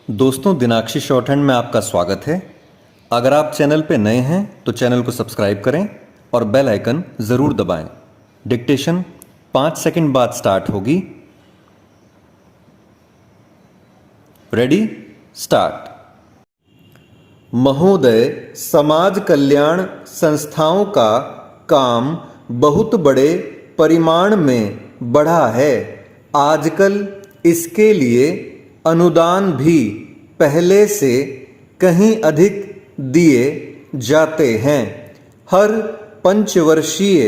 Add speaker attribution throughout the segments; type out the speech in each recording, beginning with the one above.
Speaker 1: दोस्तों, दिनाक्षी short hand में आपका स्वागत है। अगर आप चैनल पे नए हैं तो चैनल को सब्सक्राइब करें और बेल आइकन ज़रूर दबाएं। डिक्टेशन 5 सेकंड बाद स्टार्ट होगी। Ready, start. महोदय, समाज कल्याण संस्थाओं का काम बहुत बड़े परिमाण में बढ़ा है। आजकल इसके लिए अनुदान भी पहले से कहीं अधिक दिए जाते हैं। हर पंचवर्षीय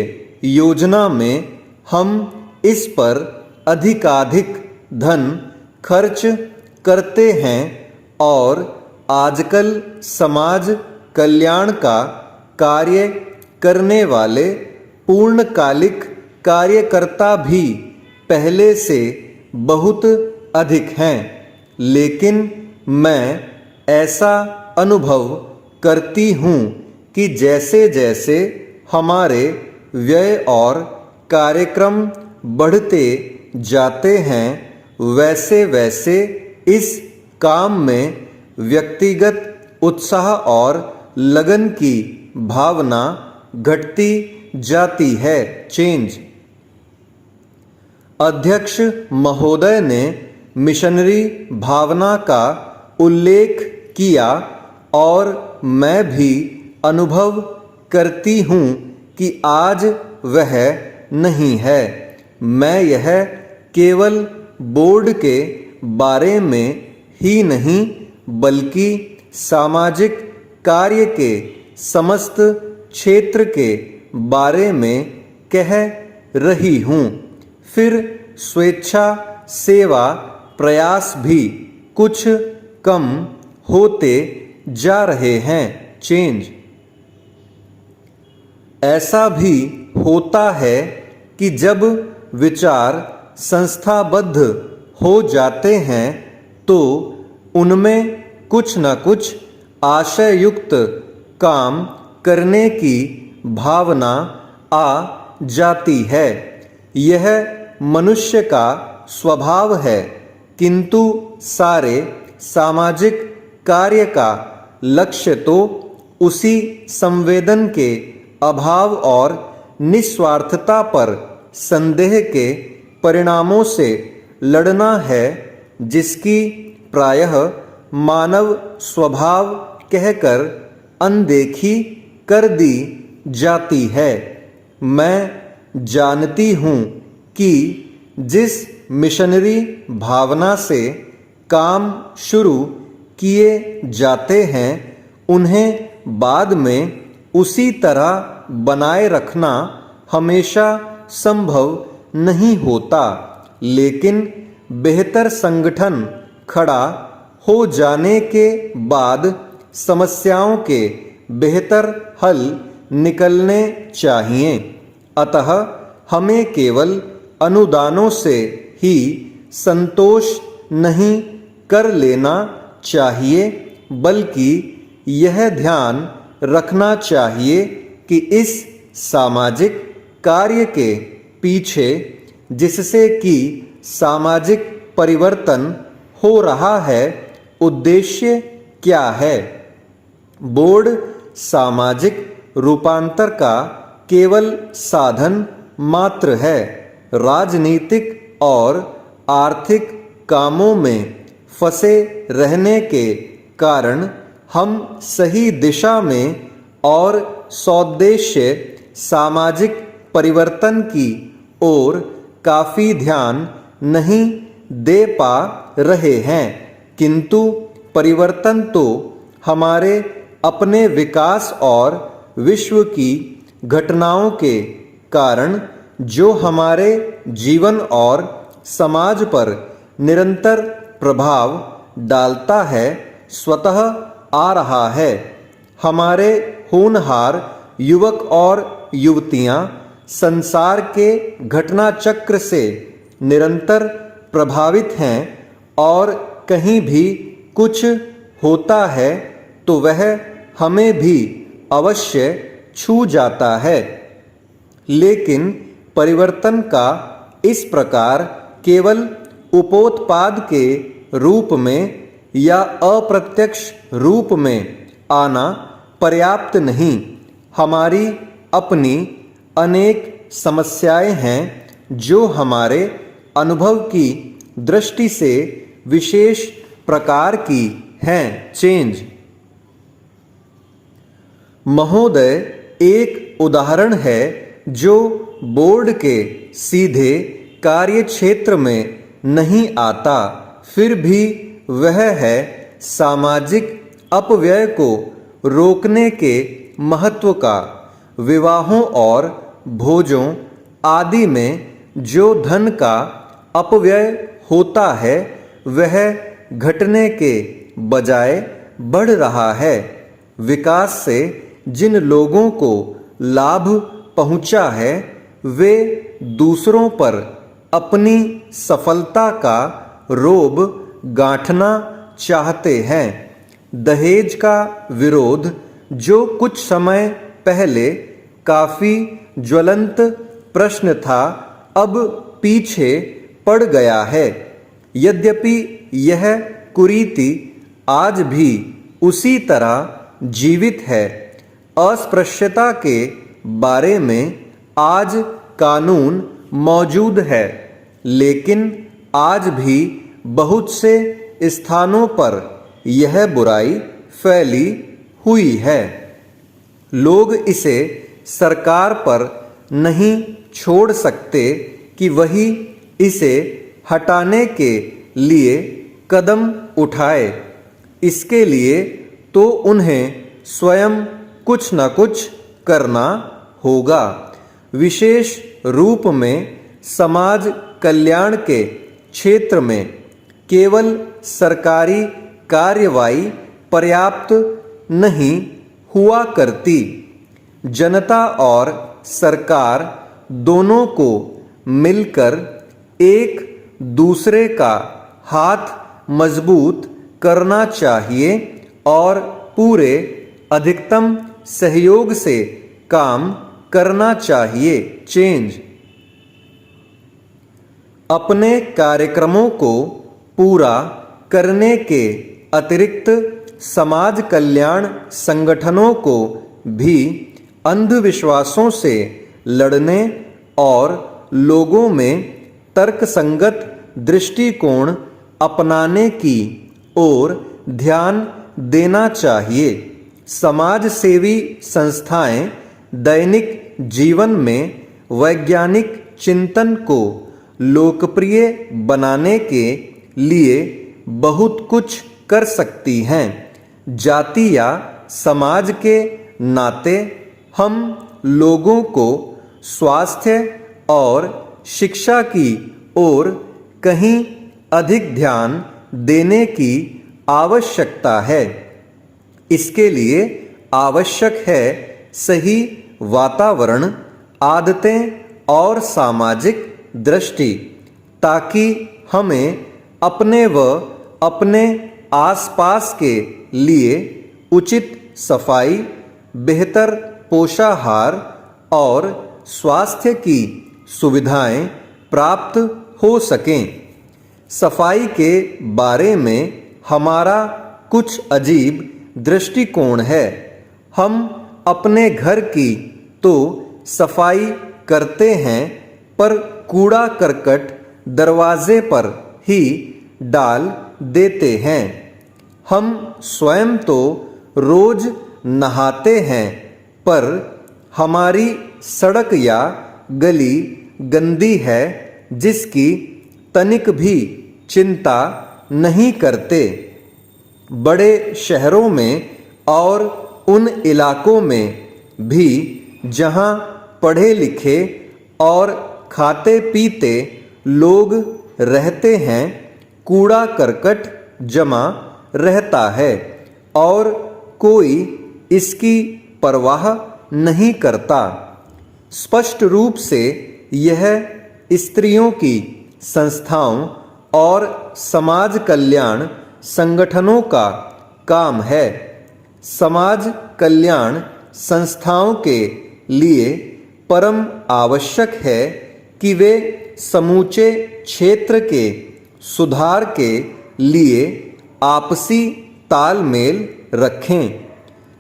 Speaker 1: योजना में हम इस पर अधिकाधिक धन खर्च करते हैं और आजकल समाज कल्याण का कार्य करने वाले पूर्णकालिक कार्यकर्ता भी पहले से बहुत अधिक हैं। लेकिन मैं ऐसा अनुभव करती हूँ कि जैसे जैसे हमारे व्यय और कार्यक्रम बढ़ते जाते हैं, वैसे वैसे इस काम में व्यक्तिगत उत्साह और लगन की भावना घटती जाती है। चेंज। अध्यक्ष महोदय ने मिशनरी भावना का उल्लेख किया और मैं भी अनुभव करती हूँ कि आज वह नहीं है। मैं यह केवल बोर्ड के बारे में ही नहीं बल्कि सामाजिक कार्य के समस्त क्षेत्र के बारे में कह रही हूँ। फिर स्वेच्छा सेवा प्रयास भी कुछ कम होते जा रहे हैं। चेंज। ऐसा भी होता है कि जब विचार संस्थाबद्ध हो जाते हैं तो उनमें कुछ न कुछ आशययुक्त काम करने की भावना आ जाती है। यह मनुष्य का स्वभाव है, किंतु सारे सामाजिक कार्य का लक्ष्य तो उसी संवेदन के अभाव और निस्वार्थता पर संदेह के परिणामों से लड़ना है, जिसकी प्रायः मानव स्वभाव कहकर अनदेखी कर दी जाती है। मैं जानती हूँ कि जिस मिशनरी भावना से काम शुरू किए जाते हैं, उन्हें बाद में उसी तरह बनाए रखना हमेशा संभव नहीं होता। लेकिन बेहतर संगठन खड़ा हो जाने के बाद समस्याओं के बेहतर हल निकलने चाहिए। अतः हमें केवल अनुदानों से ही संतोष नहीं कर लेना चाहिए, बल्कि यह ध्यान रखना चाहिए कि इस सामाजिक कार्य के पीछे जिससे कि सामाजिक परिवर्तन हो रहा है, उद्देश्य क्या है। बोर्ड सामाजिक रूपांतर का केवल साधन मात्र है। राजनीतिक और आर्थिक कामों में फंसे रहने के कारण हम सही दिशा में और सौद्देश्य सामाजिक परिवर्तन की ओर काफ़ी ध्यान नहीं दे पा रहे हैं। किंतु परिवर्तन तो हमारे अपने विकास और विश्व की घटनाओं के कारण जो हमारे जीवन और समाज पर निरंतर प्रभाव डालता है, स्वतः आ रहा है। हमारे होनहार युवक और युवतियां संसार के घटना चक्र से निरंतर प्रभावित हैं और कहीं भी कुछ होता है तो वह हमें भी अवश्य छू जाता है। लेकिन परिवर्तन का इस प्रकार केवल उपोत्पाद के रूप में या अप्रत्यक्ष रूप में आना पर्याप्त नहीं। हमारी अपनी अनेक समस्याएं हैं जो हमारे अनुभव की दृष्टि से विशेष प्रकार की हैं। चेंज महोदय एक उदाहरण है जो बोर्ड के सीधे कार्य क्षेत्र में नहीं आता, फिर भी वह है सामाजिक अपव्यय को रोकने के महत्व का। विवाहों और भोजों आदि में जो धन का अपव्यय होता है वह घटने के बजाय बढ़ रहा है। विकास से जिन लोगों को लाभ पहुंचा है वे दूसरों पर अपनी सफलता का रोब गांठना चाहते हैं। दहेज का विरोध जो कुछ समय पहले काफी ज्वलंत प्रश्न था, अब पीछे पड़ गया है। यद्यपि यह कुरीति आज भी उसी तरह जीवित है। अस्पृश्यता के बारे में आज कानून मौजूद है, लेकिन आज भी बहुत से स्थानों पर यह बुराई फैली हुई है। लोग इसे सरकार पर नहीं छोड़ सकते कि वही इसे हटाने के लिए कदम उठाए। इसके लिए तो उन्हें स्वयं कुछ न कुछ करना होगा। विशेष रूप में समाज कल्याण के क्षेत्र में केवल सरकारी कार्यवाही पर्याप्त नहीं हुआ करती। जनता और सरकार दोनों को मिलकर एक दूसरे का हाथ मजबूत करना चाहिए और पूरे अधिकतम सहयोग से काम करना चाहिए। चेंज अपने कार्यक्रमों को पूरा करने के अतिरिक्त समाज कल्याण संगठनों को भी अंधविश्वासों से लड़ने और लोगों में तर्कसंगत दृष्टिकोण अपनाने की ओर ध्यान देना चाहिए। समाज सेवी संस्थाएं दैनिक जीवन में वैज्ञानिक चिंतन को लोकप्रिय बनाने के लिए बहुत कुछ कर सकती हैं। जाति या समाज के नाते हम लोगों को स्वास्थ्य और शिक्षा की ओर कहीं अधिक ध्यान देने की आवश्यकता है। इसके लिए आवश्यक है सही वातावरण, आदतें और सामाजिक दृष्टि, ताकि हमें अपने व अपने आसपास के लिए उचित सफाई, बेहतर पोषाहार और स्वास्थ्य की सुविधाएं प्राप्त हो सकें। सफाई के बारे में हमारा कुछ अजीब दृष्टिकोण है। हम अपने घर की तो सफाई करते हैं, पर कूड़ा करकट दरवाजे पर ही डाल देते हैं। हम स्वयं तो रोज नहाते हैं, पर हमारी सड़क या गली गंदी है जिसकी तनिक भी चिंता नहीं करते। बड़े शहरों में और उन इलाकों में भी जहां पढ़े लिखे और खाते पीते लोग रहते हैं, कूड़ा करकट जमा रहता है और कोई इसकी परवाह नहीं करता। स्पष्ट रूप से यह स्त्रियों की संस्थाओं और समाज कल्याण संगठनों का काम है। समाज कल्याण संस्थाओं के लिए परम आवश्यक है कि वे समूचे क्षेत्र के सुधार के लिए आपसी तालमेल रखें।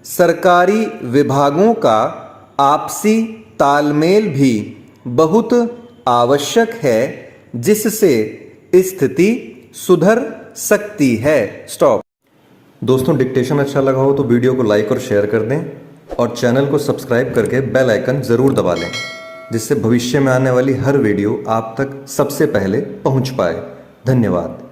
Speaker 1: सरकारी विभागों का आपसी तालमेल भी बहुत आवश्यक है, जिससे स्थिति सुधर सकती है। स्टॉप। दोस्तों, डिक्टेशन अच्छा लगा हो तो वीडियो को लाइक और शेयर कर दें और चैनल को सब्सक्राइब करके बेल आइकन ज़रूर दबा लें, जिससे भविष्य में आने वाली हर वीडियो आप तक सबसे पहले पहुंच पाए। धन्यवाद।